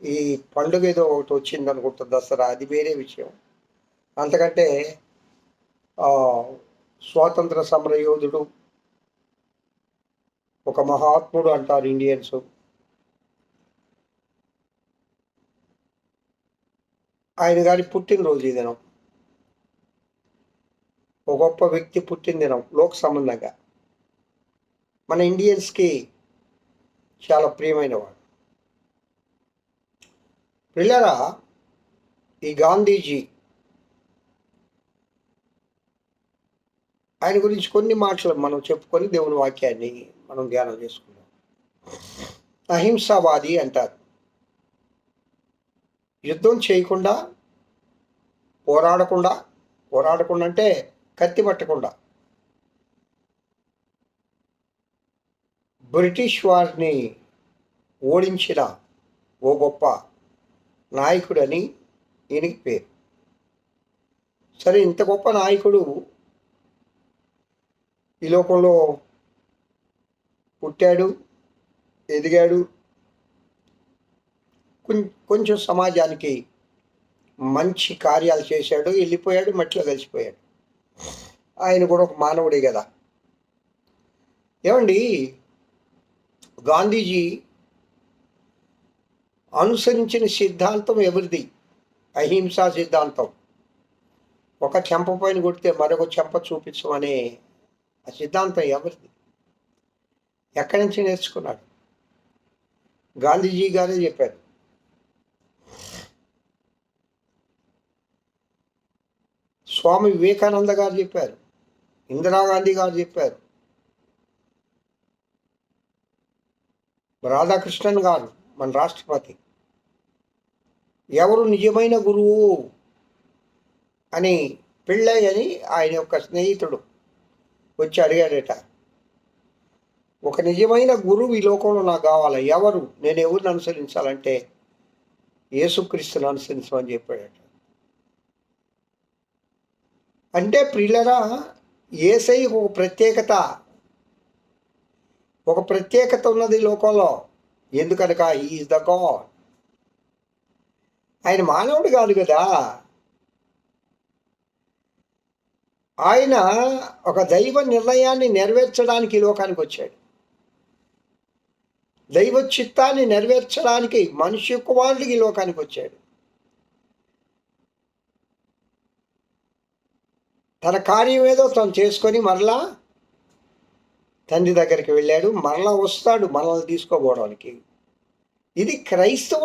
ఈ పండుగ ఏదో ఒకటి వచ్చింది అనుకుంటా, దసరా, అది వేరే విషయం. అంతకంటే స్వాతంత్ర సమర యోధుడు, ఒక మహాత్ముడు అంటారు ఇండియన్స్. ఆయన గారి పుట్టినరోజు ఈ దినం. ఒక గొప్ప వ్యక్తి పుట్టిన దినం లోక సంబంధంగా మన ఇండియన్స్కి చాలా ప్రియమైన వాడు. పిల్లరా, ఈ గాంధీజీ, ఆయన గురించి కొన్ని మాటలు మనం చెప్పుకొని దేవుని వాక్యాన్ని మనం ధ్యానం చేసుకుందాం. అహింసావాది అంటారు. యుద్ధం చేయకుండా, పోరాడకుండా అంటే కత్తి పట్టకుండా బ్రిటిష్ వారిని ఓడించిన ఓ గొప్ప నాయకుడని ఈయనకి పేరు. సరే, ఇంత గొప్ప నాయకుడు ఈ లోకంలో పుట్టాడు, ఎదిగాడు, కొంచెం సమాజానికి మంచి కార్యాలు చేశాడు, వెళ్ళిపోయాడు, మట్టిలో కలిసిపోయాడు. ఆయన కూడా ఒక మానవుడే కదా. ఏమండి, గాంధీజీ అనుసరించిన సిద్ధాంతం ఎవరిది? అహింసా సిద్ధాంతం. ఒక చెంప పైన కొడితే మరొక చెంప చూపించమనే ఆ సిద్ధాంతం ఎవరిది? ఎక్కడి నుంచి నేర్చుకున్నాడు? గాంధీజీ గారే చెప్పారు. స్వామి వివేకానంద గారు చెప్పారు, ఇందిరాగాంధీ గారు చెప్పారు, రాధాకృష్ణన్ గారు మన రాష్ట్రపతి. ఎవరు నిజమైన గురువు అని పిళ్ళయ్య అని ఆయన యొక్క స్నేహితుడు వచ్చి అడిగాడట. ఒక నిజమైన గురువు ఈ లోకంలో నాకు కావాలి, ఎవరు? నేను ఎవరిని అనుసరించాలంటే యేసుక్రీస్తుని అనుసరించమని చెప్పాడట. అంటే ప్రియులరా, యేసయ్య ఒక ప్రత్యేకత ఉన్నది లోకంలో. ఎందుకనక ఈజ్ ద గాడ్. ఆయన మానవుడు కాదు కదా. ఆయన ఒక దైవ నిర్ణయాన్ని నెరవేర్చడానికి ఈ లోకానికి వచ్చాడు. దైవ చిత్తాన్ని నెరవేర్చడానికి మనుష్య కుమారుడికి ఈ లోకానికి వచ్చాడు. తన కార్యం ఏదో తను చేసుకొని మరలా తండ్రి దగ్గరికి వెళ్ళాడు. మరలా వస్తాడు మనల్ని తీసుకోపోవడానికి. ఇది క్రైస్తవ